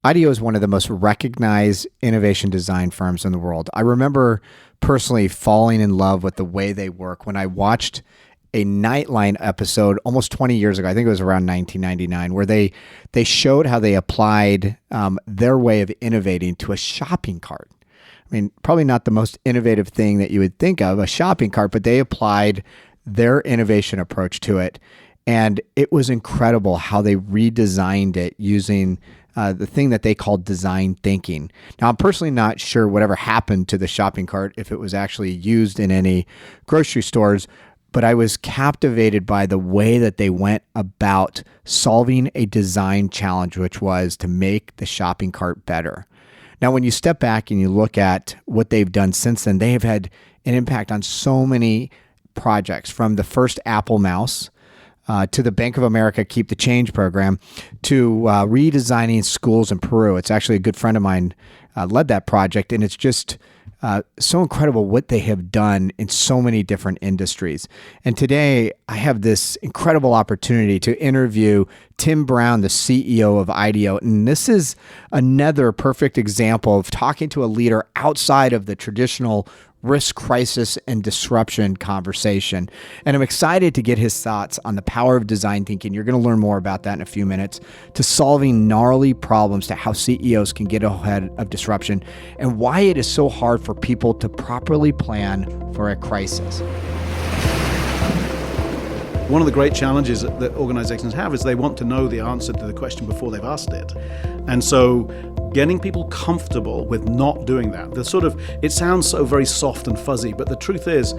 IDEO is one of the most recognized innovation design firms in the world. I remember personally falling in love with the way they work when I watched a Nightline episode almost 20 years ago. I think it was around 1999, where they showed how they applied their way of innovating to a shopping cart. I mean, probably not the most innovative thing that you would think of, a shopping cart, but they applied their innovation approach to it. And it was incredible how they redesigned it using the thing that they called design thinking. Now, I'm personally not sure whatever happened to the shopping cart, if it was actually used in any grocery stores, but I was captivated by the way that they went about solving a design challenge, which was to make the shopping cart better. Now, when you step back and you look at what they've done since then, they have had an impact on so many projects, from the first Apple mouse to the Bank of America Keep the Change program, to redesigning schools in Peru. It's actually a good friend of mine led that project, and it's just so incredible what they have done in so many different industries. And today, I have this incredible opportunity to interview Tim Brown, the CEO of IDEO. And this is another perfect example of talking to a leader outside of the traditional risk, crisis, and disruption conversation. And I'm excited to get his thoughts on the power of design thinking. You're going to learn more about that in a few minutes, to solving gnarly problems, to how CEOs can get ahead of disruption, and why it is so hard for people to properly plan for a crisis. One of the great challenges that organizations have is they want to know the answer to the question before they've asked it. And so getting people comfortable with not doing that, it sounds so very soft and fuzzy, but the truth is,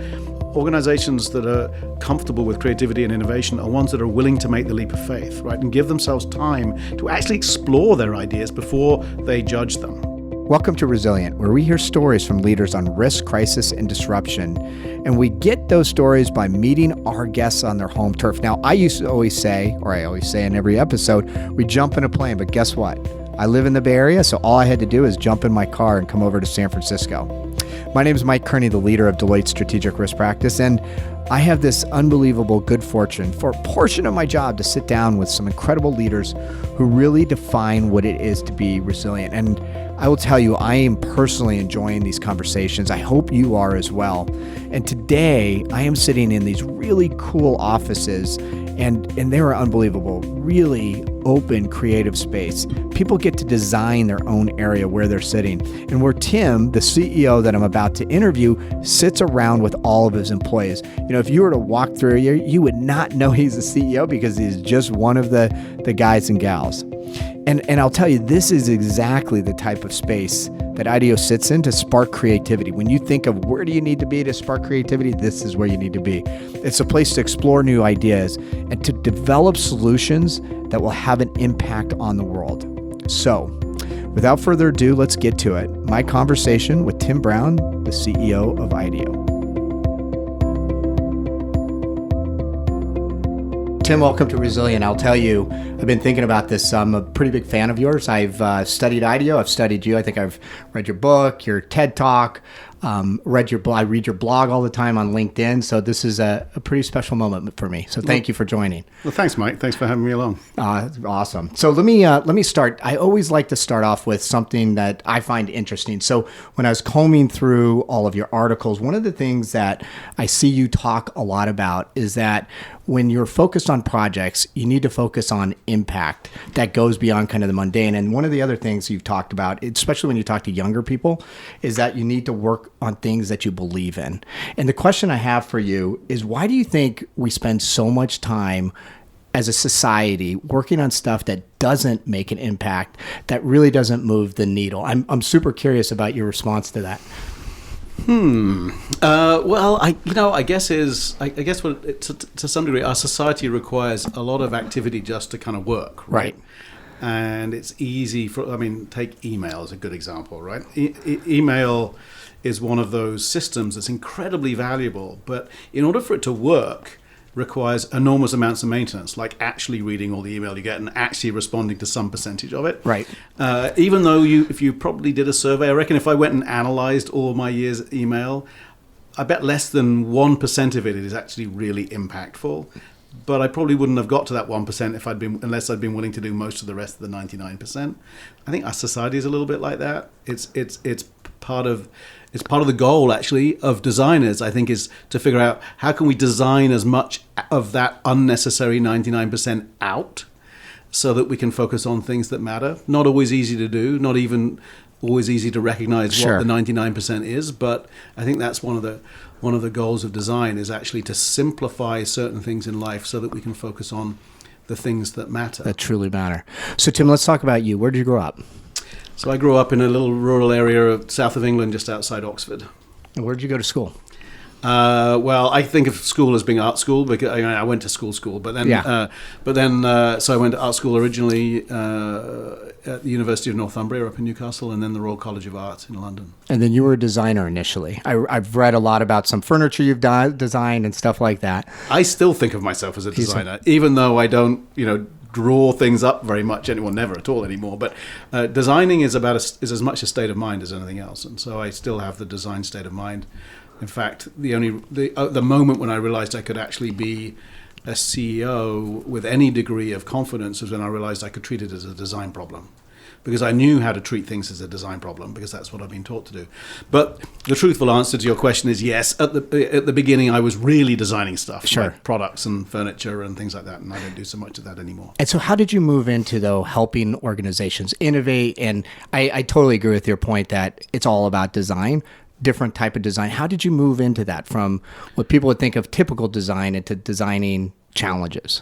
organizations that are comfortable with creativity and innovation are ones that are willing to make the leap of faith, right? And give themselves time to actually explore their ideas before they judge them. Welcome to Resilient, where we hear stories from leaders on risk, crisis, and disruption. And we get those stories by meeting our guests on their home turf. Now, I always say in every episode, we jump in a plane, but guess what? I live in the Bay Area, so all I had to do is jump in my car and come over to San Francisco. My name is Mike Kearney, the leader of Deloitte Strategic Risk Practice, and I have this unbelievable good fortune for a portion of my job to sit down with some incredible leaders who really define what it is to be resilient. And I will tell you, I am personally enjoying these conversations. I hope you are as well. And today, I am sitting in these really cool offices, and they are unbelievable, really open, creative space. People get to design their own area where they're sitting, and where Tim, the CEO that I'm about to interview, sits around with all of his employees. You know, if you were to walk through here, you would not know he's the CEO because he's just one of the guys and gals. And I'll tell you, this is exactly the type of space that IDEO sits in to spark creativity. When you think of where do you need to be to spark creativity, this is where you need to be. It's a place to explore new ideas and to develop solutions that will have an impact on the world. So, without further ado, let's get to it. My conversation with Tim Brown, the CEO of IDEO. Tim, welcome to Resilient. I'll tell you, I've been thinking about this. I'm a pretty big fan of yours. I've studied IDEO. I've studied you. I think I've read your book, your TED Talk, I read your blog all the time on LinkedIn. So this is a pretty special moment for me. So thank you for joining. Well, thanks, Mike. Thanks for having me along. Awesome. So let me start. I always like to start off with something that I find interesting. So when I was combing through all of your articles, one of the things that I see you talk a lot about is that when you're focused on projects, you need to focus on impact that goes beyond kind of the mundane. And one of the other things you've talked about, especially when you talk to younger people, is that you need to work on things that you believe in. And the question I have for you is, why do you think we spend so much time as a society working on stuff that doesn't make an impact, that really doesn't move the needle? I'm super curious about your response to that. Well, I guess what to some degree, our society requires a lot of activity just to kind of work, right? And it's easy take email as a good example, right? Email is one of those systems that's incredibly valuable, but in order for it to work, requires enormous amounts of maintenance, like actually reading all the email you get and actually responding to some percentage of it. Right. Even though if you probably did a survey, I reckon if I went and analyzed all of my year's email, I bet less than 1% of it is actually really impactful. but I probably wouldn't have got to that 1% unless I'd been willing to do most of the rest of the 99%. I think our society is a little bit like that. It's part of the goal, actually, of designers, I think, is to figure out how can we design as much of that unnecessary 99% out so that we can focus on things that matter. Not always easy to do, not even always easy to recognize what the 99% is, but I think that's one of the goals of design, is actually to simplify certain things in life so that we can focus on the things that matter. That truly matter. So, Tim, let's talk about you. Where did you grow up? So I grew up in a little rural area south of England, just outside Oxford. And where did you go to school? Well, I think of school as being art school because I went to school, but then so I went to art school originally at the University of Northumbria up in Newcastle, and then the Royal College of Art in London. And then you were a designer initially. I've read a lot about some furniture you've designed and stuff like that. I still think of myself as a designer, even though I don't, draw things up very much. Never at all anymore. But designing is as much a state of mind as anything else, and so I still have the design state of mind. In fact, the moment when I realized I could actually be a CEO with any degree of confidence was when I realized I could treat it as a design problem, because I knew how to treat things as a design problem, because that's what I've been taught to do. But the truthful answer to your question is yes. At the beginning, I was really designing stuff, like products and furniture and things like that, and I don't do so much of that anymore. And so how did you move into, though, helping organizations innovate? And I totally agree with your point that it's all about design, different type of design. How did you move into that from what people would think of typical design into designing challenges?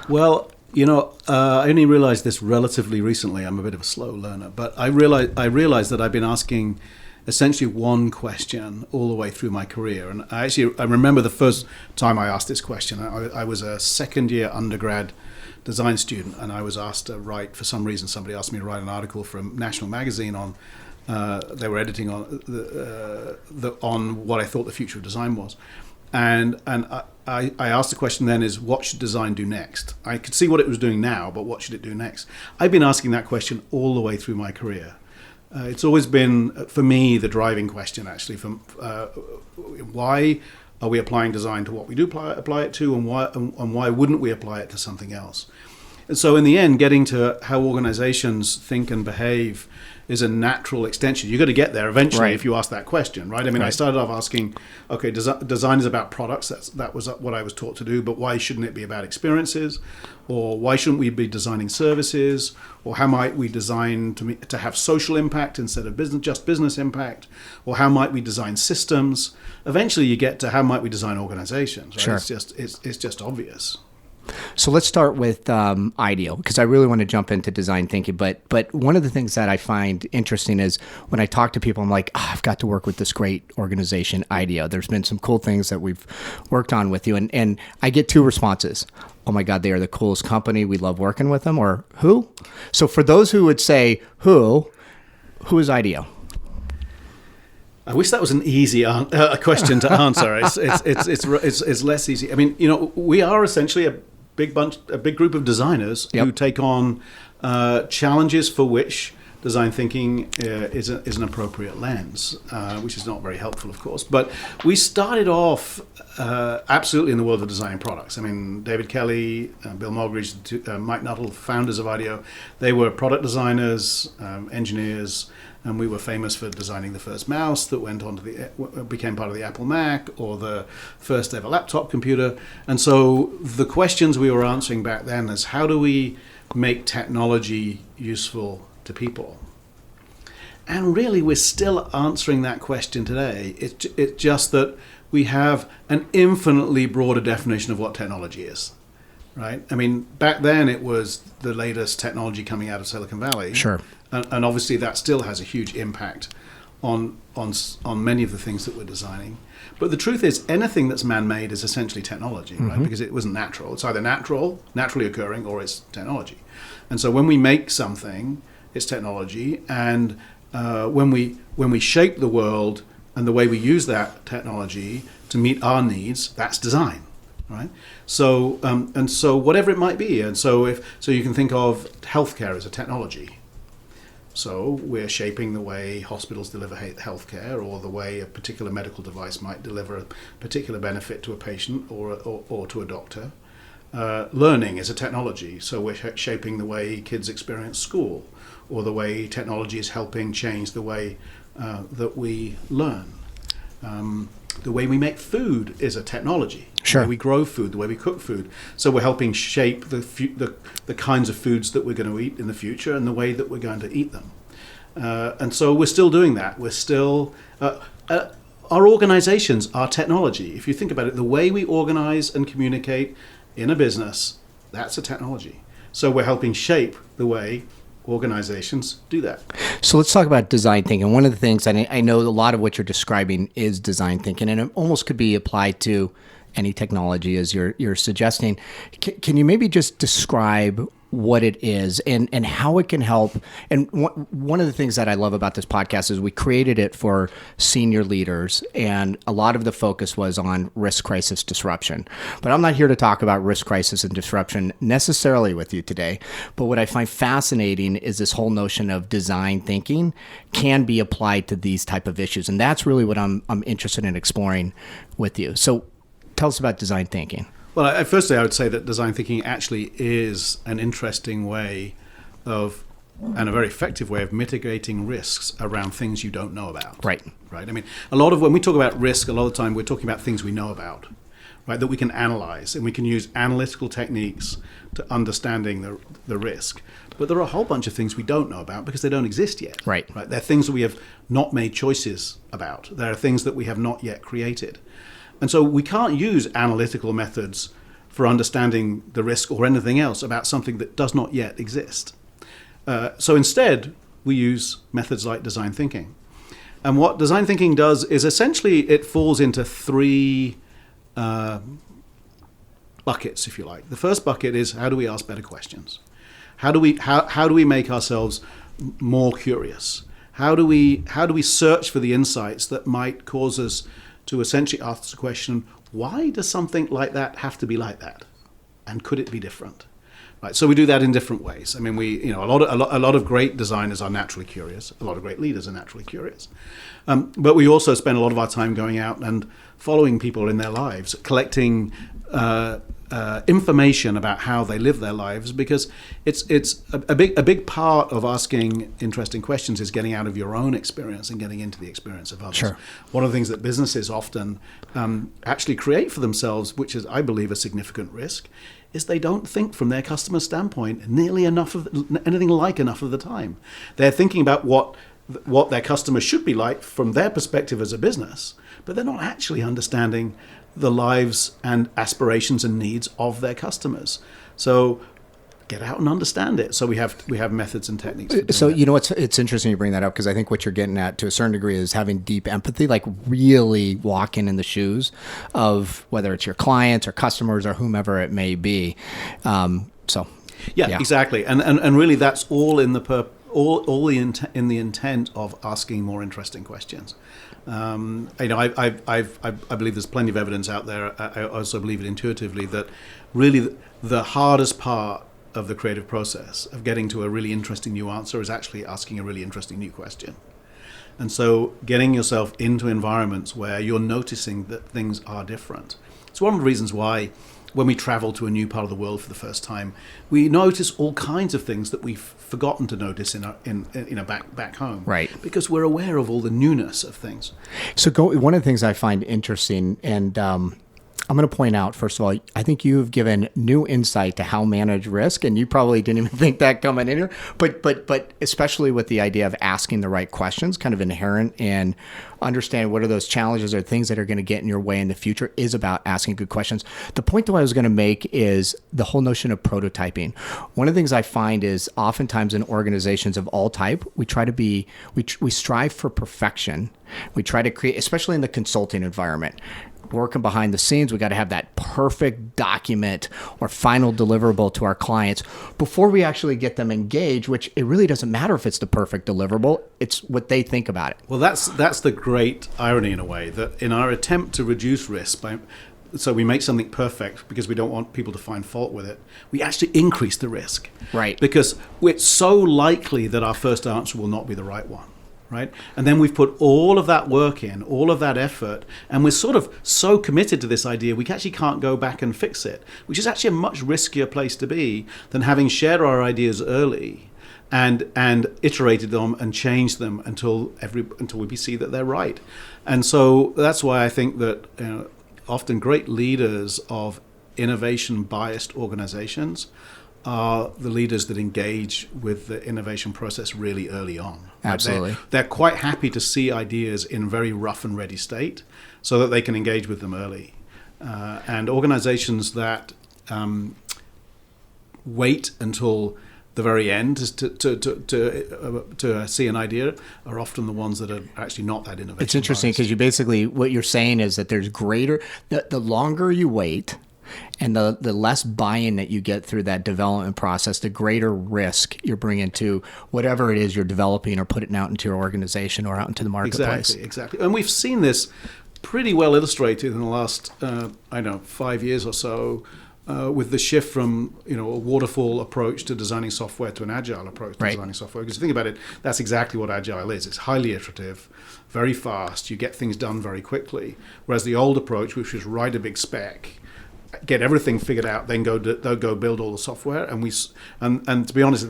Well, I only realized this relatively recently. I'm a bit of a slow learner, but I realized that I've been asking essentially one question all the way through my career. And I remember the first time I asked this question. I was a second-year undergrad design student, and I was asked to write, for some reason, somebody asked me to write an article for a national magazine on. They were editing on what I thought the future of design was, and I asked the question then is, what should design do next? I could see what it was doing now, but what should it do next? I've been asking that question all the way through my career. It's always been, for me, the driving question, actually, from why are we applying design to what we do apply it to, and why wouldn't we apply it to something else? And so in the end, getting to how organizations think and behave is a natural extension. You've got to get there eventually if you ask that question, right? I started off asking, okay, design is about products. That was what I was taught to do, but why shouldn't it be about experiences? Or why shouldn't we be designing services? Or how might we design to have social impact instead of just business impact? Or how might we design systems? Eventually you get to how might we design organizations, right? Sure. It's just obvious. So let's start with IDEO, because I really want to jump into design thinking. But one of the things that I find interesting is when I talk to people, I'm like, I've got to work with this great organization, IDEO. There's been some cool things that we've worked on with you. And I get two responses. Oh my God, they are the coolest company. We love working with them. Or who? So for those who would say who is IDEO? I wish that was an easy question to answer. It's less easy. We are essentially a big group of designers who take on challenges for which design thinking is an appropriate lens, which is not very helpful, of course. But we started off absolutely in the world of designing products. David Kelly, Bill Mogridge, Mike Nuttall, founders of IDEO, they were product designers, engineers. And we were famous for designing the first mouse that went on to became part of the Apple Mac, or the first ever laptop computer. And so the questions we were answering back then is, how do we make technology useful to people? And really, we're still answering that question today. It's just that we have an infinitely broader definition of what technology is. Right? Back then it was the latest technology coming out of Silicon Valley. Sure. And obviously that still has a huge impact on many of the things that we're designing. But the truth is, anything that's man-made is essentially technology, right? Because it wasn't natural. It's either naturally occurring, or it's technology. And so when we make something, it's technology. And when we shape the world and the way we use that technology to meet our needs, that's design. Right, so whatever it might be, and so you can think of healthcare as a technology. So we're shaping the way hospitals deliver healthcare, or the way a particular medical device might deliver a particular benefit to a patient or to a doctor, Learning is a technology, so we're shaping the way kids experience school, or the way technology is helping change the way that we learn. The way we make food is a technology. Sure. The way we grow food, the way we cook food. So we're helping shape the kinds of foods that we're going to eat in the future and the way that we're going to eat them. And so we're still doing that. We're still... our organizations are technology. If you think about it, the way we organize and communicate in a business, that's a technology. So we're helping shape the way organizations do that. So let's talk about design thinking. One of the things, I know a lot of what you're describing is design thinking, and it almost could be applied to any technology, as you're suggesting. Can you maybe just describe what it is and how it can help? And one of the things that I love about this podcast is we created it for senior leaders, and a lot of the focus was on risk crisis disruption. But I'm not here to talk about risk crisis and disruption necessarily with you today. But what I find fascinating is this whole notion of design thinking can be applied to these type of issues. And that's really what I'm interested in exploring with you. So tell us about design thinking. Well, firstly, I would say that design thinking actually is an interesting way of, and a very effective way of mitigating risks around things you don't know about. Right. Right. I mean, when we talk about risk, a lot of the time we're talking about things we know about, right, that we can analyze, and we can use analytical techniques to understanding the risk. But there are a whole bunch of things we don't know about because they don't exist yet. Right. Right. They're things that we have not made choices about. There are things that we have not yet created. And so we can't use analytical methods for understanding the risk or anything else about something that does not yet exist. So instead, we use methods like design thinking. And what design thinking does is essentially it falls into three buckets, if you like. The first bucket is, how do we ask better questions? How do we make ourselves more curious? How do we search for the insights that might cause us to essentially ask the question, why does something like that have to be like that? And could it be different? Right. So we do that in different ways. I mean, a lot of great designers are naturally curious. A lot of great leaders are naturally curious. But we also spend a lot of our time going out and following people in their lives, collecting information about how they live their lives, because it's a big part of asking interesting questions is getting out of your own experience and getting into the experience of others. Sure. One of the things that businesses often actually create for themselves, which is, I believe, a significant risk, is they don't think from their customer standpoint nearly enough of anything like enough of the time. They're thinking about what their customers should be like from their perspective as a business, but they're not actually understanding the lives and aspirations and needs of their customers. So get out and understand it. So we have methods and techniques. So you know it's interesting you bring that up, because I think what you're getting at to a certain degree is having deep empathy, like really walking in the shoes of whether it's your clients or customers or whomever it may be. Yeah, exactly. And really that's all in the in the intent of asking more interesting questions. I believe there's plenty of evidence out there. I also believe it intuitively that really the hardest part of the creative process of getting to a really interesting new answer is actually asking a really interesting new question. And so getting yourself into environments where you're noticing that things are different. It's one of the reasons why when we travel to a new part of the world for the first time, we notice all kinds of things that we've forgotten to notice back home. Right. Because we're aware of all the newness of things. So one of the things I find interesting, and I'm going to point out, first of all, I think you've given new insight to how manage risk, and you probably didn't even think that coming in here, but especially with the idea of asking the right questions, kind of inherent in understanding what are those challenges or things that are going to get in your way in the future is about asking good questions. The point that I was going to make is the whole notion of prototyping. One of the things I find is oftentimes in organizations of all type, we strive for perfection. We try to create, especially in the consulting environment, working behind the scenes, we got to have that perfect document or final deliverable to our clients before we actually get them engaged, which it really doesn't matter if it's the perfect deliverable. It's what they think about it. Well, that's the great irony in a way, that in our attempt to reduce risk, so we make something perfect because we don't want people to find fault with it, we actually increase the risk. Right. Because it's so likely that our first answer will not be the right one. right? And then we've put all of that work in, all of that effort, and we're sort of so committed to this idea we actually can't go back and fix it, which is actually a much riskier place to be than having shared our ideas early and iterated them and changed them until we see that they're right. And so that's why I think that often great leaders of innovation-biased organizations are the leaders that engage with the innovation process really early on. Absolutely. They're quite happy to see ideas in very rough and ready state so that they can engage with them early. And organizations that wait until the very end to see an idea are often the ones that are actually not that innovative. It's interesting because you basically, what you're saying is that there's greater, the longer you wait and the less buy-in that you get through that development process, the greater risk you're bringing to whatever it is you're developing or putting out into your organization or out into the marketplace. Exactly. And we've seen this pretty well illustrated in the last, 5 years or so, with the shift from a waterfall approach to designing software to an agile approach to designing software. Because if you think about it, that's exactly what agile is. It's highly iterative, very fast. You get things done very quickly. Whereas the old approach, which was write a big spec, get everything figured out, then go build all the software. And to be honest,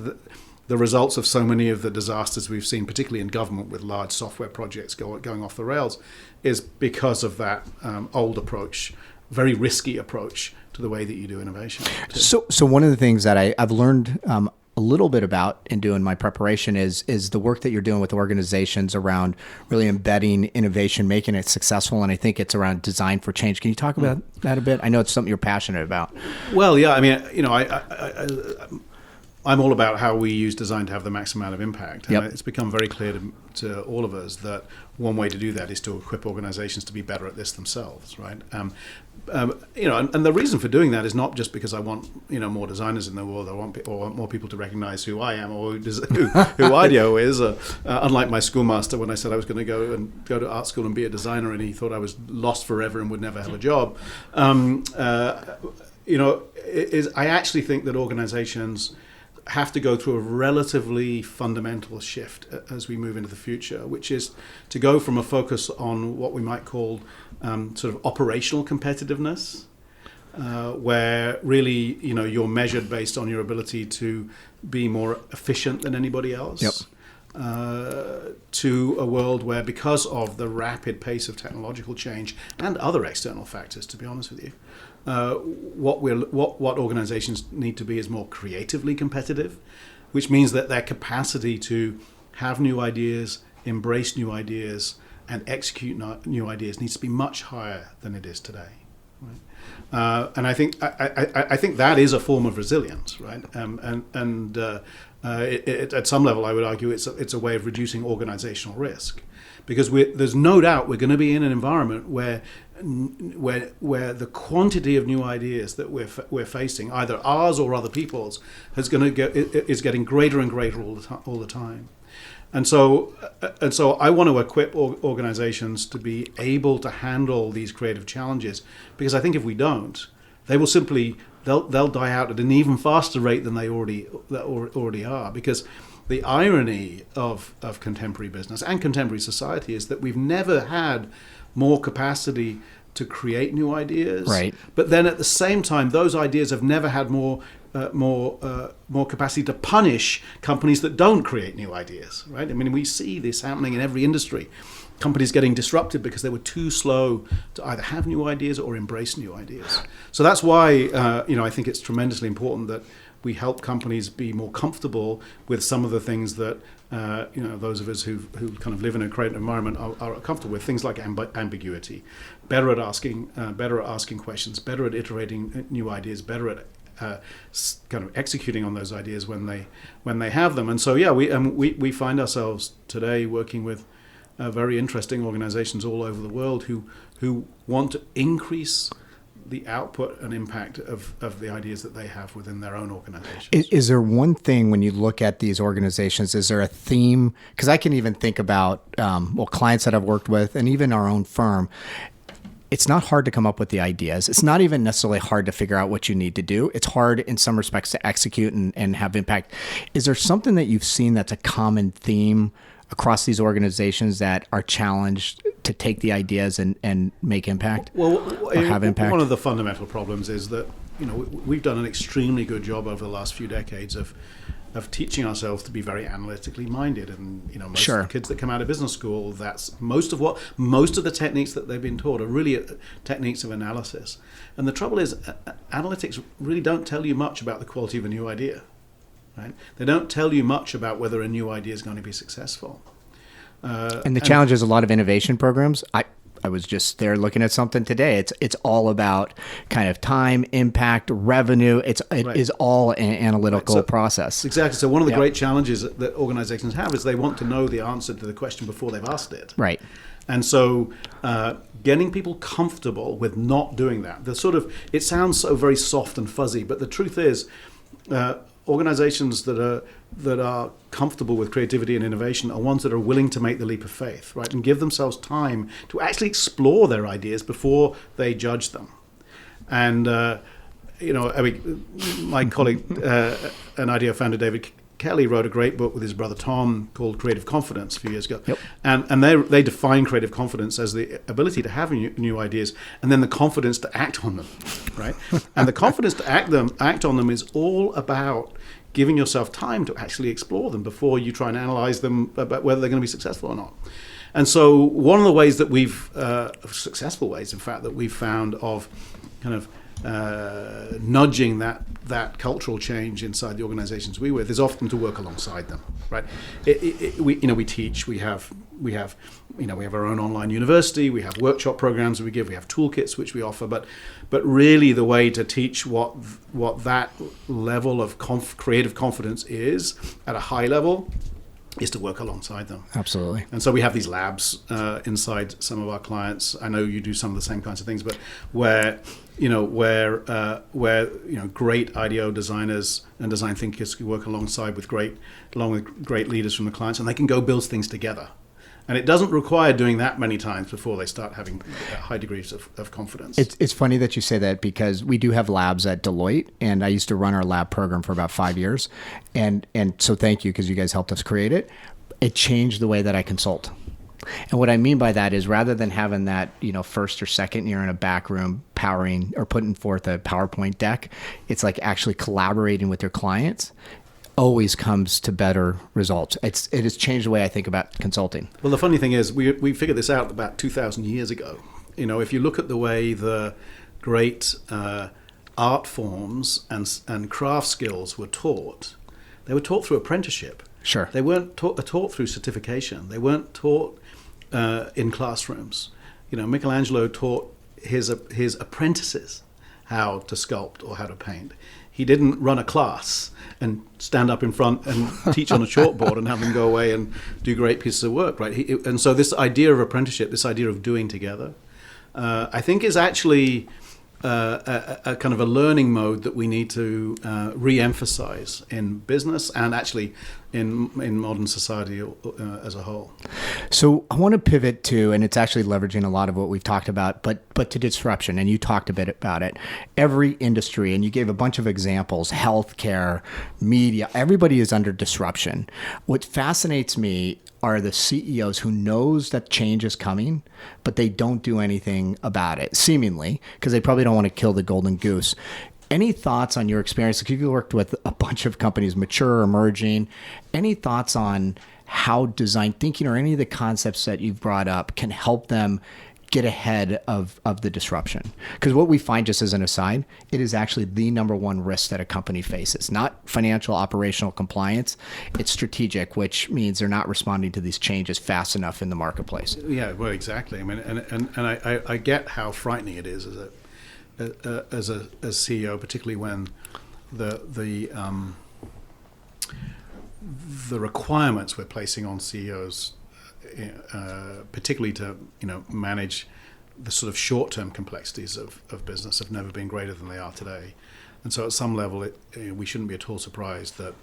the results of so many of the disasters we've seen, particularly in government with large software projects going off the rails, is because of that old approach, very risky approach to the way that you do innovation. So one of the things that I've learned a little bit about in doing my preparation is the work that you're doing with organizations around really embedding innovation, making it successful, and I think it's around design for change. Can you talk about that a bit? I know it's something you're passionate about. Well, yeah. I mean, I'm all about how we use design to have the maximum amount of impact. And it's become very clear to all of us that one way to do that is to equip organizations to be better at this themselves, right? And the reason for doing that is not just because I want more designers in the world. I want more people to recognize who I am or who IDEO is. Unlike my schoolmaster when I said I was going to go to art school and be a designer, and he thought I was lost forever and would never have a job. I actually think that organizations have to go through a relatively fundamental shift as we move into the future, which is to go from a focus on what we might call sort of operational competitiveness, where really you're measured based on your ability to be more efficient than anybody else, to a world where, because of the rapid pace of technological change and other external factors, to be honest with you, what organizations need to be is more creatively competitive, which means that their capacity to have new ideas, embrace new ideas, and execute new ideas needs to be much higher than it is today. Right? And I think that is a form of resilience, right? At some level, I would argue it's a way of reducing organizational risk, because there's no doubt we're going to be in an environment where the quantity of new ideas that we're facing, either ours or other people's, is getting greater and greater all the time. And so I want to equip organizations to be able to handle these creative challenges, because I think if we don't, they'll die out at an even faster rate than they already are. Because the irony of contemporary business and contemporary society is that we've never had more capacity to create new ideas. Right. But then at the same time, those ideas have never had more capacity to punish companies that don't create new ideas. Right. I mean, we see this happening in every industry. Companies getting disrupted because they were too slow to either have new ideas or embrace new ideas. So that's why I think it's tremendously important that we help companies be more comfortable with some of the things that those of us who kind of live in a creative environment are comfortable with. Things like ambiguity, better at asking questions, better at iterating new ideas, better at kind of executing on those ideas when they have them. And so we find ourselves today working with very interesting organizations all over the world who want to increase the output and impact of the ideas that they have within their own organizations. Is there one thing when you look at these organizations, is there a theme? Because I can even think about clients that I've worked with and even our own firm. It's not hard to come up with the ideas. It's not even necessarily hard to figure out what you need to do. It's hard in some respects to execute and have impact. Is there something that you've seen that's a common theme across these organizations that are challenged to take the ideas and make impact Well, or have impact? one of the fundamental problems is that we've done an extremely good job over the last few decades of teaching ourselves to be very analytically minded, and most Sure. of the kids that come out of business school, that's most of the techniques that they've been taught are really techniques of analysis. And the trouble is, analytics really don't tell you much about the quality of a new idea, right? They don't tell you much about whether a new idea is going to be successful. And the challenge is a lot of innovation programs. I was just there looking at something today. It's all about kind of time, impact, revenue. It Right. is all an analytical So- process. Exactly. So one of the Yep. great challenges that organizations have is they want to know the answer to the question before they've asked it. Right. And so getting people comfortable with not doing that, it sounds so very soft and fuzzy, but the truth is organizations that are comfortable with creativity and innovation are ones that are willing to make the leap of faith, right, and give themselves time to actually explore their ideas before they judge them. And my colleague and IDEO founder David Kelly wrote a great book with his brother Tom called Creative Confidence a few years ago. Yep. And they define creative confidence as the ability to have new ideas and then the confidence to act on them, right? And the confidence to act on them is all about giving yourself time to actually explore them before you try and analyze them about whether they're going to be successful or not. And so one of the ways that successful ways, in fact, that we've found of kind of nudging that cultural change inside the organizations we with is often to work alongside them, right? We teach, we have our own online university, we have workshop programs that we give, we have toolkits which we offer, but really the way to teach what that level of creative confidence is at a high level is to work alongside them. Absolutely. And so we have these labs inside some of our clients. I know you do some of the same kinds of things, but where great IDEO designers and design thinkers can work along with great leaders from the clients, and they can go build things together. And it doesn't require doing that many times before they start having high degrees of confidence. It's funny that you say that because we do have labs at Deloitte, and I used to run our lab program for about 5 years. And so thank you, because you guys helped us create it. It changed the way that I consult. And what I mean by that is rather than having that, first or second year in a back room powering or putting forth a PowerPoint deck, it's like actually collaborating with your clients always comes to better results. It has changed the way I think about consulting. Well, the funny thing is we figured this out about 2,000 years ago. If you look at the way the great art forms and craft skills were taught, they were taught through apprenticeship. Sure. They weren't taught through certification. They weren't taught in classrooms. Michelangelo taught his apprentices how to sculpt or how to paint. He didn't run a class and stand up in front and teach on a chalkboard and have them go away and do great pieces of work, right? And so this idea of apprenticeship, this idea of doing together, I think is actually a kind of a learning mode that we need to re-emphasize in business and actually in modern society as a whole. So I want to pivot to, and it's actually leveraging a lot of what we've talked about, but to disruption, and you talked a bit about it. Every industry, and you gave a bunch of examples, healthcare, media, everybody is under disruption. What fascinates me are the CEOs who knows that change is coming, but they don't do anything about it, seemingly, because they probably don't want to kill the golden goose. Any thoughts on your experience? Like you've worked with a bunch of companies, mature, emerging. Any thoughts on how design thinking or any of the concepts that you've brought up can help them get ahead of the disruption? Because what we find, just as an aside, it is actually the number one risk that a company faces. Not financial, operational compliance. It's strategic, which means they're not responding to these changes fast enough in the marketplace. Yeah, well, exactly. I mean, and I get how frightening it is as a CEO, particularly when the requirements we're placing on CEOs, particularly to manage the sort of short-term complexities of business, have never been greater than they are today. And so at some level, we shouldn't be at all surprised that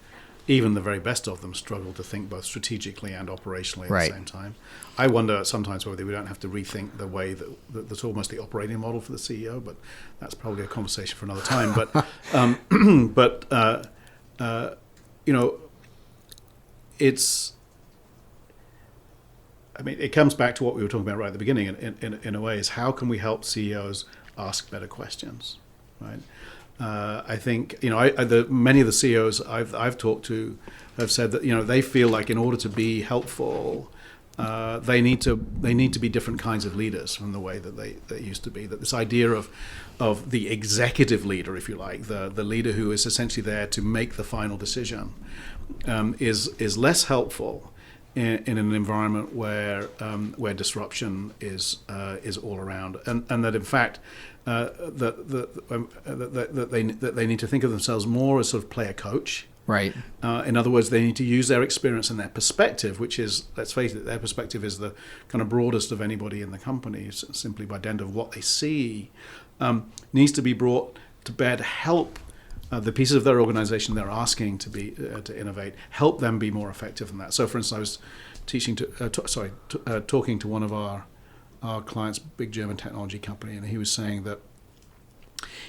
even the very best of them struggle to think both strategically and operationally at Right. the same time. I wonder sometimes whether we don't have to rethink the way that's almost the operating model for the CEO, but that's probably a conversation for another time. But it's mean, it comes back to what we were talking about right at the beginning. In a way, is how can we help CEOs ask better questions, right? I think many of the CEOs I've talked to have said that they feel like in order to be helpful, they need to be different kinds of leaders from the way that they used to be. That this idea of the executive leader, if you like, the leader who is essentially there to make the final decision, is less helpful in an environment where disruption is all around, and that in fact that they need to think of themselves more as sort of player coach. Right. In other words, they need to use their experience and their perspective, which is, let's face it, their perspective is the kind of broadest of anybody in the company, simply by dint of what they see, needs to be brought to bear to help the pieces of their organization they're asking to innovate, help them be more effective in that. So, for instance, I was talking to one of our clients, big German technology company, and he was saying that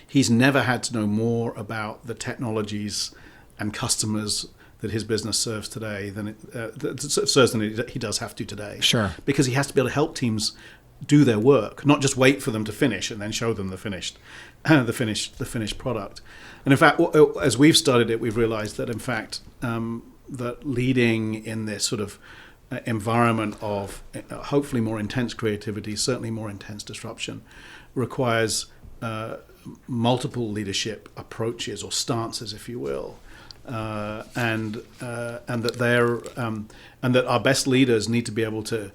he's never had to know more about the technologies and customers that his business serves today than he does have to today. Sure. Because he has to be able to help teams do their work, not just wait for them to finish and then show them the finished product. And in fact, as we've studied it, we've realized that in fact that leading in this sort of environment of hopefully more intense creativity, certainly more intense disruption, requires multiple leadership approaches or stances, if you will. And that our best leaders need to be able to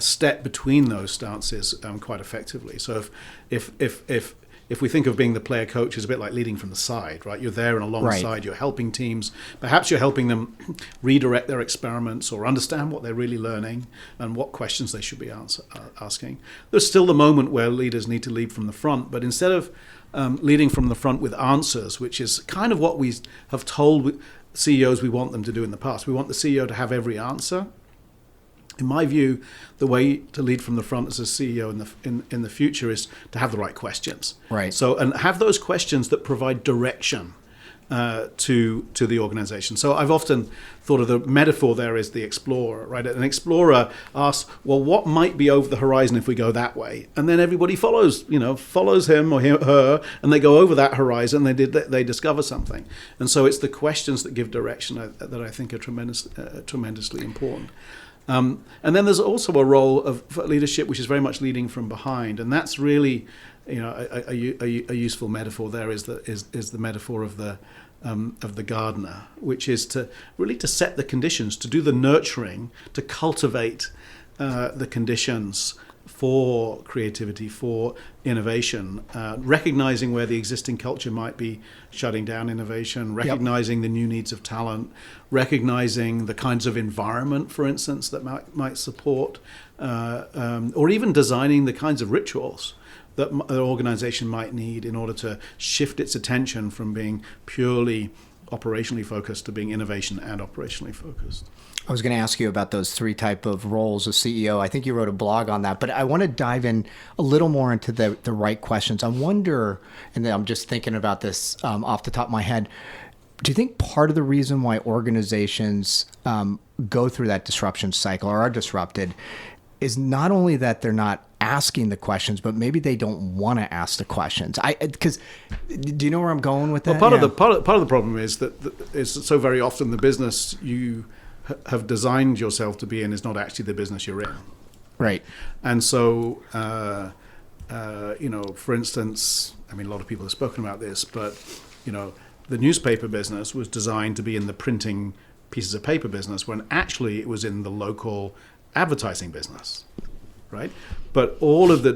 step between those stances quite effectively. So if we think of being the player coach as a bit like leading from the side, right? You're there and alongside, right. You're helping teams. Perhaps you're helping them redirect their experiments or understand what they're really learning and what questions they should be asking. There's still the moment where leaders need to lead from the front, but instead of leading from the front with answers, which is kind of what we have told CEOs we want them to do in the past. We want the CEO to have every answer. In my view, the way to lead from the front as a CEO in the future is to have the right questions. Right. So, and have those questions that provide direction to the organization. So I've often thought of the metaphor there is the explorer, right? An explorer asks, well, what might be over the horizon if we go that way? And then everybody follows him or her, and they go over that horizon, they discover something. And so it's the questions that give direction that I think are tremendously important. And then there's also a role of leadership, which is very much leading from behind, and that's really, a useful metaphor. There is the metaphor of the gardener, which is to set the conditions, to do the nurturing, to cultivate the conditions for creativity, for innovation, recognizing where the existing culture might be shutting down innovation, recognizing the new needs of talent, recognizing the kinds of environment, for instance, that might support, or even designing the kinds of rituals that an organization might need in order to shift its attention from being purely operationally focused to being innovation and operationally focused. I was going to ask you about those three type of roles of CEO. I think you wrote a blog on that, but I want to dive in a little more into the right questions. I wonder, and then I'm just thinking about this off the top of my head, do you think part of the reason why organizations go through that disruption cycle or are disrupted is not only that they're not asking the questions, but maybe they don't want to ask the questions? Because do you know where I'm going with that? Well, part of the problem is that is so very often the business you have designed yourself to be in is not actually the business you're in. Right. And so, for instance, I mean, a lot of people have spoken about this, but, the newspaper business was designed to be in the printing pieces of paper business when actually it was in the local advertising business, right? But all of the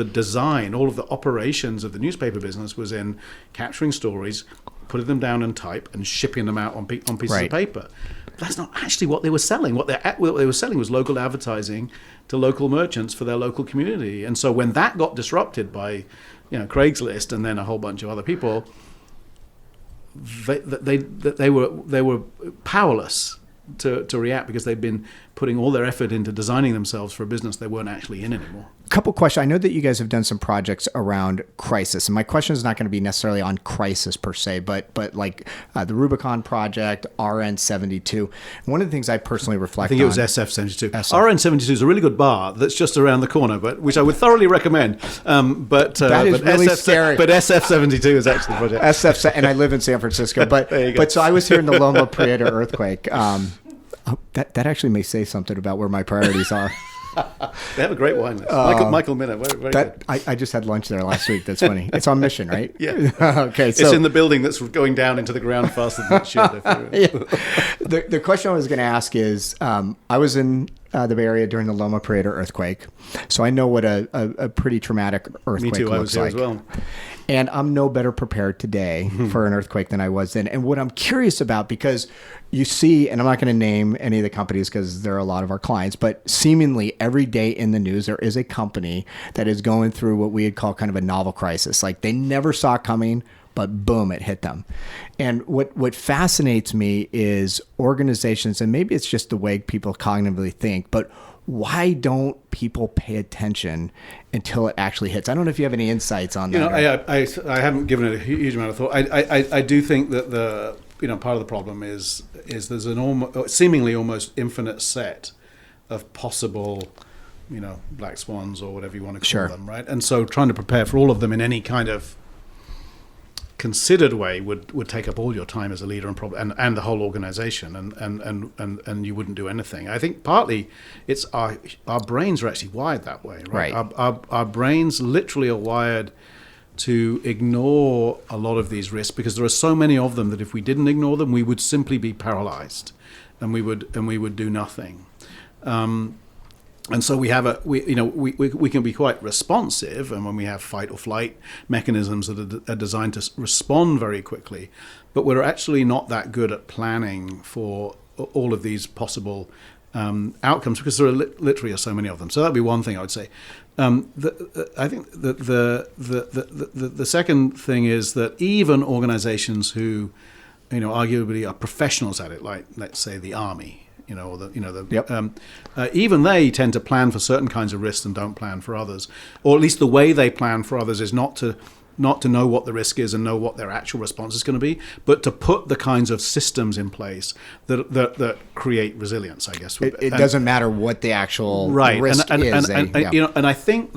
design, all of the operations of the newspaper business was in capturing stories, putting them down in type, and shipping them out on pieces right. of paper. But that's not actually what they were selling. What they were selling was local advertising to local merchants for their local community. And so when that got disrupted by, Craigslist and then a whole bunch of other people, they were powerless to react because they'd been putting all their effort into designing themselves for a business they weren't actually in anymore. Couple questions. I know that you guys have done some projects around crisis, and my question is not going to be necessarily on crisis per se, but like the Rubicon project, RN72. One of the things I personally reflect on. I think it was SF72. RN72 is a really good bar that's just around the corner, which I would thoroughly recommend. That is really scary. But SF72 is actually the project. And I live in San Francisco, but so I was here in the Loma Prieta earthquake. That actually may say something about where my priorities are. They have a great wine list. Michael Minna. Very good. I just had lunch there last week. That's funny. It's on Mission, right? Yeah. Okay. So it's in the building that's going down into the ground faster than it should. Yeah. The question I was going to ask is, I was in the Bay Area during the Loma Prieta earthquake, so I know what a pretty traumatic earthquake looks like. Me too. I was here as well. And I'm no better prepared today for an earthquake than I was then. And what I'm curious about, because you see, and I'm not going to name any of the companies because they're a lot of our clients, but seemingly every day in the news, there is a company that is going through what we would call kind of a novel crisis. Like they never saw it coming, but boom, it hit them. And what fascinates me is organizations, and maybe it's just the way people cognitively think, but why don't people pay attention until it actually hits? I don't know if you have any insights on that. I haven't given it a huge amount of thought. I do think that part of the problem is there's an seemingly almost infinite set of possible, black swans or whatever you want to call them, right? And so trying to prepare for all of them in any kind of considered way would take up all your time as a leader and the whole organization, and you wouldn't do anything. I think partly it's our brains are actually wired that way, right? Our brains literally are wired to ignore a lot of these risks because there are so many of them that if we didn't ignore them, we would simply be paralyzed, and we would do nothing. And so we can be quite responsive, and when we have fight or flight mechanisms that are designed to respond very quickly, but we're actually not that good at planning for all of these possible outcomes because there are literally so many of them. So that'd be one thing I would say. I think the second thing is that even organizations who, arguably are professionals at it, like let's say the Army. Even they tend to plan for certain kinds of risks and don't plan for others, or at least the way they plan for others is not to know what the risk is and know what their actual response is going to be, but to put the kinds of systems in place that create resilience. I guess it doesn't matter what the actual risk is. And I think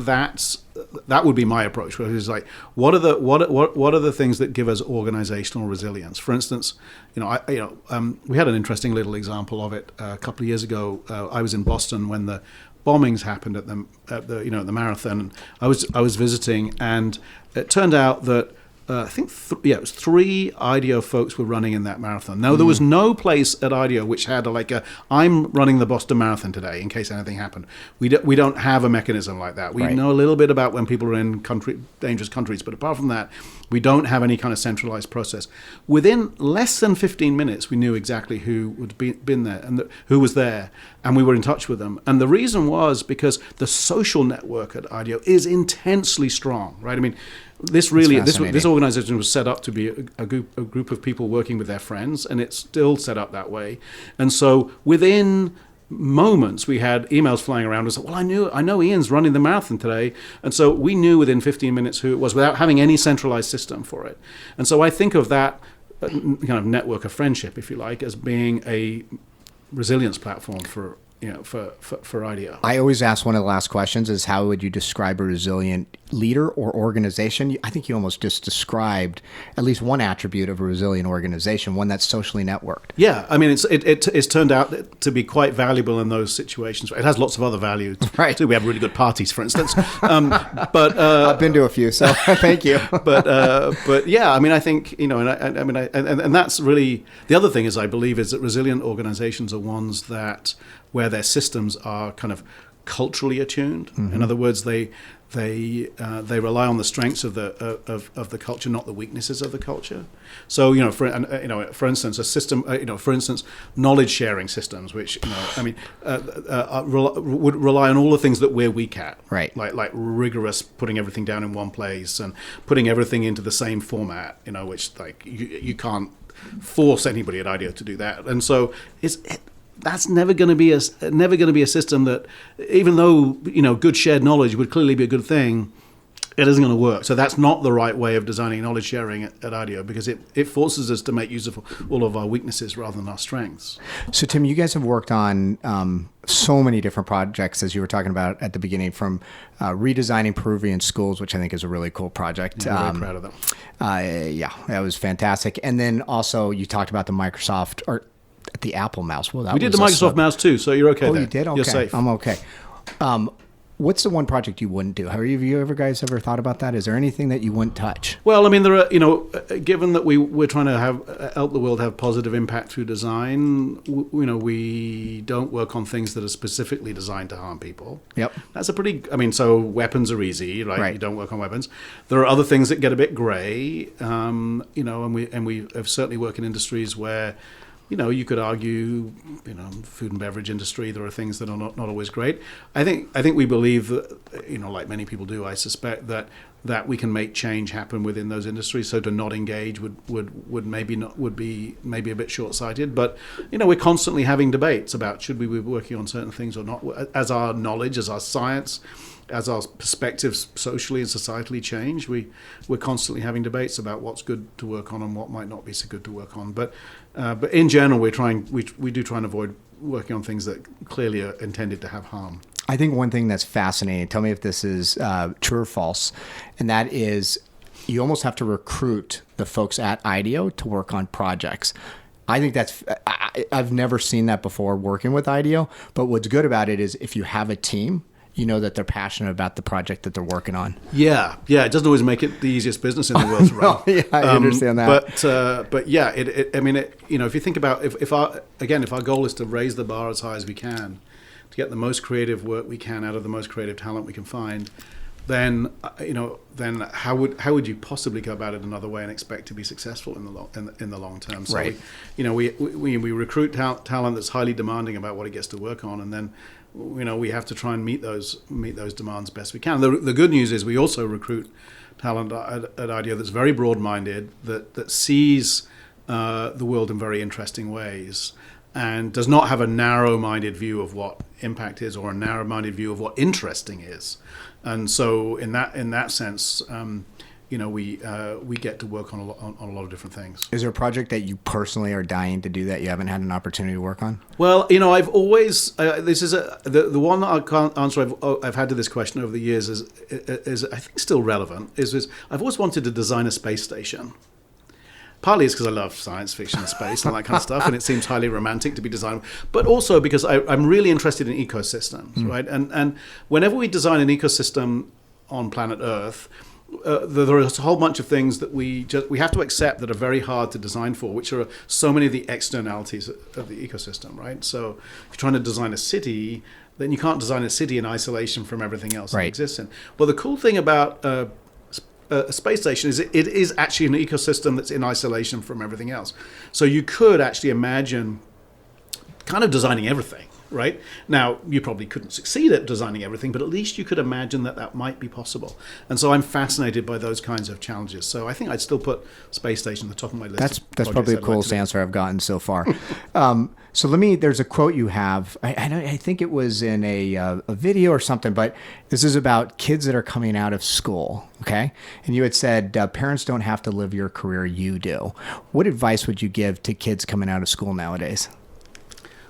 that would be my approach, which is like, what are the things that give us organizational resilience? For instance, we had an interesting little example of it a couple of years ago. I was in Boston when the bombings happened at the marathon. I was visiting, and it turned out that I think it was 3 IDEO folks were running in that marathon. Now, there was no place at IDEO which had I'm running the Boston Marathon today in case anything happened. We don't have a mechanism like that. We know a little bit about when people are in dangerous countries, but apart from that, we don't have any kind of centralized process. Within less than 15 minutes, we knew exactly who would been there and who was there, and we were in touch with them. And the reason was because the social network at IDEO is intensely strong, right? I mean, this organization was set up to be a group of people working with their friends, and it's still set up that way. And so within moments, we had emails flying around and said, well, I know Ian's running the marathon today. And so we knew within 15 minutes who it was without having any centralized system for it. And so I think of that kind of network of friendship, if you like, as being a resilience platform for IDEO. I always ask one of the last questions is, how would you describe a resilient leader or organization? I think you almost just described at least one attribute of a resilient organization, one that's socially networked. Yeah, I mean, it's turned out to be quite valuable in those situations. It has lots of other value too. We have really good parties, for instance. But I've been to a few, so thank you. But yeah, I mean, I think and that's really the other thing is I believe is that resilient organizations are ones where their systems are kind of culturally attuned. Mm-hmm. In other words, they rely on the strengths of the culture, not the weaknesses of the culture. So for instance, a system, for instance, knowledge sharing systems, which would rely on all the things that we're weak at, right? Like rigorous putting everything down in one place and putting everything into the same format, which like you can't force anybody at IDEO to do that, and so that's never going to be a system that, even though good shared knowledge would clearly be a good thing, it isn't going to work. So that's not the right way of designing knowledge sharing at IDEO, because it forces us to make use of all of our weaknesses rather than our strengths. So Tim, you guys have worked on so many different projects, as you were talking about at the beginning, from redesigning Peruvian schools, which I think is a really cool project. Yeah, I'm very proud of that. Yeah, that was fantastic. And then also you talked about the Microsoft or the Apple mouse. Well, we did the Microsoft mouse too, so you're okay. Oh, there. You did? Okay. You're safe. I'm okay. What's the one project you wouldn't do? Have you guys ever thought about that? Is there anything that you wouldn't touch? Well, I mean, there are, given that we're trying to help the world have positive impact through design, we don't work on things that are specifically designed to harm people. Yep. That's so weapons are easy, right? You don't work on weapons. There are other things that get a bit gray, and we have certainly worked in industries where, you could argue, food and beverage industry, there are things that are not always great. I think we believe that, like many people do, I suspect that we can make change happen within those industries. So to not engage would be a bit short-sighted. But, we're constantly having debates about should we be working on certain things or not. As our knowledge, as our science, as our perspectives socially and societally change, we're constantly having debates about what's good to work on and what might not be so good to work on. But in general, we do try and avoid working on things that clearly are intended to have harm. I think one thing that's fascinating, tell me if this is true or false, and that is you almost have to recruit the folks at IDEO to work on projects. I think I've never seen that before working with IDEO, but what's good about it is if you have a team, that they're passionate about the project that they're working on. Yeah. It doesn't always make it the easiest business in the world to run. Yeah, I understand that. But yeah, if you think about if our goal is to raise the bar as high as we can, to get the most creative work we can out of the most creative talent we can find, then how would you possibly go about it another way and expect to be successful in the long term? So right. we recruit talent that's highly demanding about what it gets to work on, and then we have to try and meet those demands best we can. The good news is we also recruit talent at IDEO that's very broad-minded, that sees the world in very interesting ways, and does not have a narrow-minded view of what impact is or a narrow-minded view of what interesting is. And so in that sense, we get to work on a lot of different things. Is there a project that you personally are dying to do that you haven't had an opportunity to work on? Well, I've always this is the one that I can't answer. I've had to this question over the years is I think still relevant. Is I've always wanted to design a space station. Partly it's because I love science fiction and space and that kind of stuff, and it seems highly romantic to be designed. But also because I'm really interested in ecosystems, right? And whenever we design an ecosystem on planet Earth, there is a whole bunch of things that we have to accept that are very hard to design for, which are so many of the externalities of the ecosystem, right? So if you're trying to design a city, then you can't design a city in isolation from everything else that exists in. Well, the cool thing about a space station is it is actually an ecosystem that's in isolation from everything else. So you could actually imagine kind of designing everything. Right? Now, you probably couldn't succeed at designing everything, but at least you could imagine that might be possible. And so I'm fascinated by those kinds of challenges. So I think I'd still put space station at the top of my list. That's probably the coolest answer I've gotten so far. So there's a quote you have. I think it was in a video or something, but this is about kids that are coming out of school. Okay. And you had said, parents don't have to live your career, you do. What advice would you give to kids coming out of school nowadays?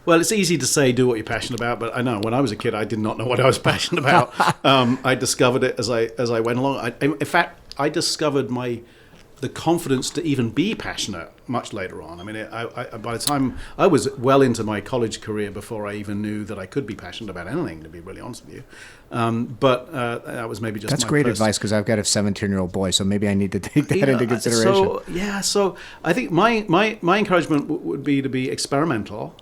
Well, it's easy to say do what you're passionate about, but I know when I was a kid, I did not know what I was passionate about. I discovered it as I went along. In fact, I discovered the confidence to even be passionate much later on. I mean, by the time I was well into my college career before I even knew that I could be passionate about anything, to be really honest with you. But that was maybe just That's great advice, because I've got a 17-year-old boy, so maybe I need to take that into consideration. So I think my encouragement would be to be experimental.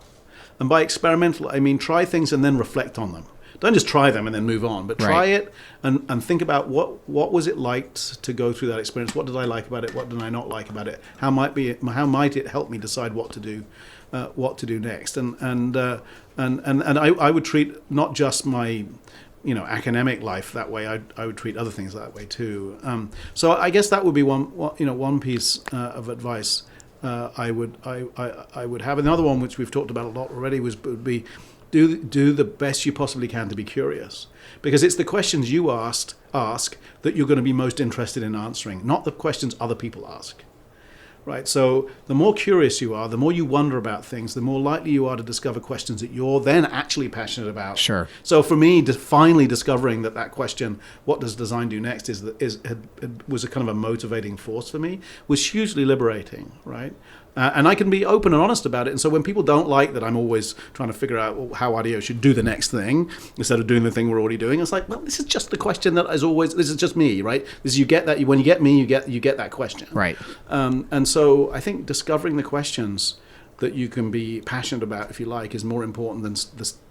And by experimental, I mean try things and then reflect on them. Don't just try them and then move on, but try it and think about what was it like to go through that experience. What did I like about it? What did I not like about it? How might it help me decide what to do next? And I would treat not just my academic life that way. I would treat other things that way too. So I guess that would be one piece of advice. I would have. Another one which we've talked about a lot already would be do the best you possibly can to be curious, because it's the questions you ask that you're going to be most interested in answering, not the questions other people ask. Right, so the more curious you are, the more you wonder about things, the more likely you are to discover questions that you're then actually passionate about. Sure. So for me, finally discovering that question, what does design do next, was a kind of a motivating force for me, was hugely liberating, right? And I can be open and honest about it. And so when people don't like that I'm always trying to figure out how IDEO should do the next thing instead of doing the thing we're already doing, it's like, well, this is just the question that is always, this is just me, right? This is, you get that, when you get me, you get that question. Right. And so I think discovering the questions that you can be passionate about, if you like, is more important than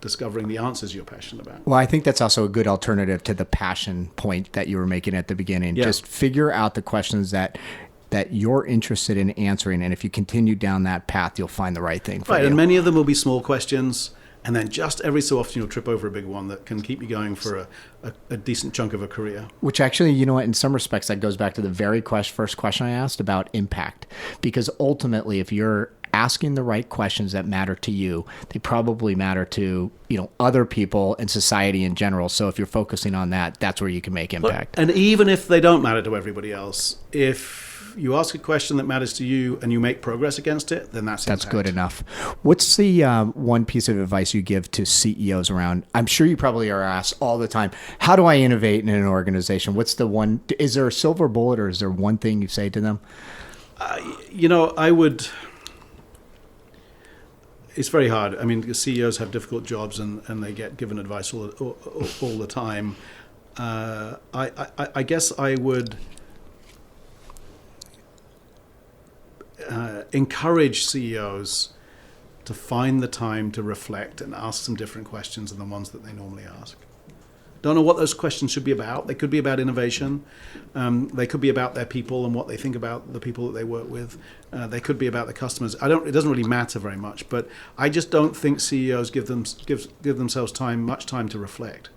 discovering the answers you're passionate about. Well, I think that's also a good alternative to the passion point that you were making at the beginning. Yeah. Just figure out the questions that you're interested in answering, and if you continue down that path, you'll find the right thing for you. Right, and many of them will be small questions, and then just every so often you'll trip over a big one that can keep you going for a decent chunk of a career. Which actually, you know what, in some respects, that goes back to the very first question I asked about impact. Because ultimately, if you're asking the right questions that matter to you, they probably matter to, other people and society in general. So if you're focusing on that, that's where you can make impact. And even if they don't matter to everybody else, if you ask a question that matters to you and you make progress against it, then that's good enough. What's the one piece of advice you give to CEOs around? I'm sure you probably are asked all the time, how do I innovate in an organization? What's the one? Is there a silver bullet, or is there one thing you say to them? I would. It's very hard. I mean, CEOs have difficult jobs and they get given advice all the time. I guess I would encourage CEOs to find the time to reflect and ask some different questions than the ones that they normally ask. Don't know what those questions should be about. They could be about innovation. They could be about their people and what they think about the people that they work with. They could be about the customers. It doesn't really matter very much, but I just don't think CEOs give themselves much time to reflect.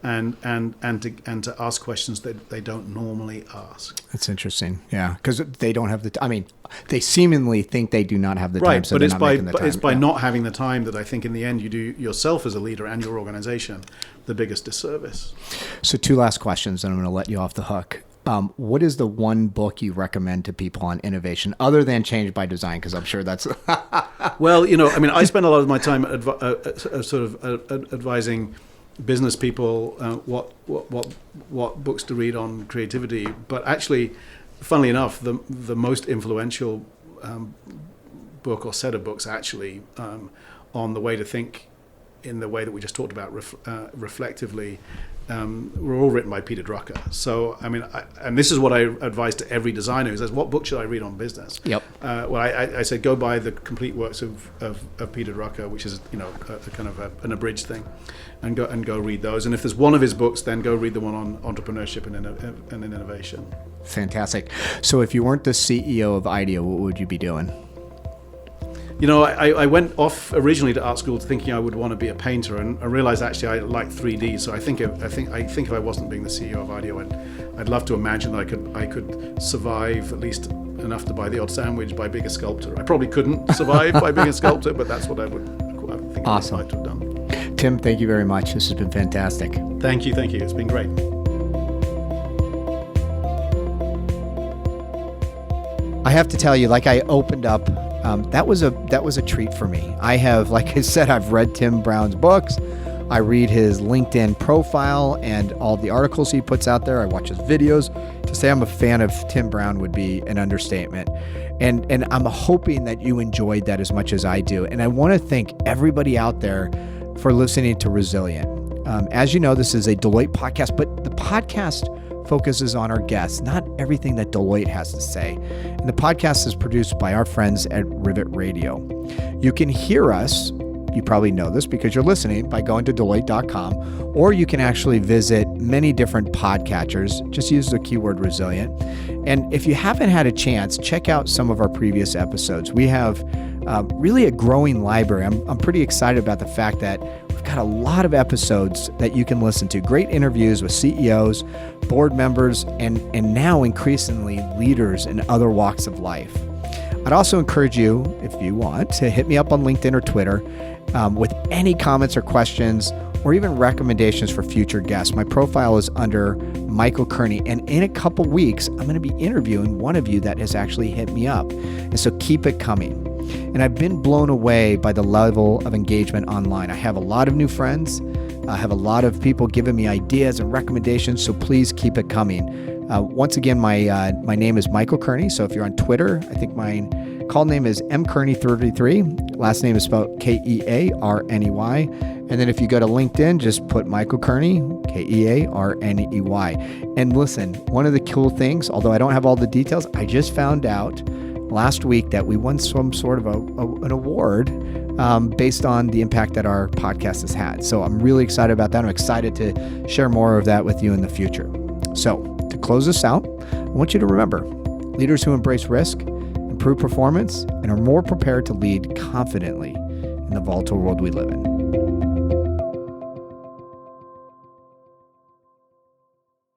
And to ask questions that they don't normally ask. That's interesting, yeah, because they don't have the. They seemingly think they do not have the time, right? So but it's by not having the time that I think in the end you do yourself as a leader and your organization the biggest disservice. So 2 last questions, and I'm going to let you off the hook. What is the one book you recommend to people on innovation, other than Change by Design? Because I'm sure that's. Well, I spend a lot of my time advising business people what books to read on creativity, but actually, funnily enough, the most influential book or set of books actually on the way to think in the way that we just talked about reflectively were all written by Peter Drucker. So and this is what I advise to every designer who says, what book should I read on business? Yep. Well, I said go buy the complete works of Peter Drucker, which is a kind of an abridged thing, and go read those. And if there's one of his books, then go read the one on entrepreneurship and innovation. Fantastic. So if you weren't the CEO of IDEO, what would you be doing? I went off originally to art school thinking I would want to be a painter, and I realized actually I like 3D. So I think if I wasn't being the CEO of IDEO, I'd love to imagine that I could survive at least enough to buy the odd sandwich by being a sculptor. I probably couldn't survive by being a sculptor, but that's what I think awesome. I'd like to have done. Tim, thank you very much. This has been fantastic. Thank you. It's been great. I have to tell you, like I opened up, that was a treat for me. I have, like I said, I've read Tim Brown's books. I read his LinkedIn profile and all the articles he puts out there. I watch his videos. To say I'm a fan of Tim Brown would be an understatement. And I'm hoping that you enjoyed that as much as I do. And I want to thank everybody out there for listening to Resilient. As you know, this is a Deloitte podcast, but the podcast focuses on our guests, not everything that Deloitte has to say. And the podcast is produced by our friends at Rivet Radio. You can hear us, you probably know this because you're listening, by going to Deloitte.com, or you can actually visit many different podcatchers. Just use the keyword resilient. And if you haven't had a chance, check out some of our previous episodes. We have really a growing library. I'm pretty excited about the fact that we've got a lot of episodes that you can listen to. Great interviews with CEOs, board members, and now increasingly leaders in other walks of life. I'd also encourage you, if you want, to hit me up on LinkedIn or Twitter with any comments or questions or even recommendations for future guests. My profile is under Michael Kearney, and in a couple weeks, I'm going to be interviewing one of you that has actually hit me up. And so keep it coming. And I've been blown away by the level of engagement online. I have a lot of new friends. I have a lot of people giving me ideas and recommendations, so please keep it coming. Once again, my name is Michael Kearney. So if you're on Twitter, I think my call name is mkearney33. Last name is spelled Kearney. And then if you go to LinkedIn, just put Michael Kearney, Kearney. And listen, one of the cool things, although I don't have all the details, I just found out last week that we won some sort of an award based on the impact that our podcast has had. So I'm really excited about that. I'm excited to share more of that with you in the future. So to close this out, I want you to remember, leaders who embrace risk, improve performance, and are more prepared to lead confidently in the volatile world we live in.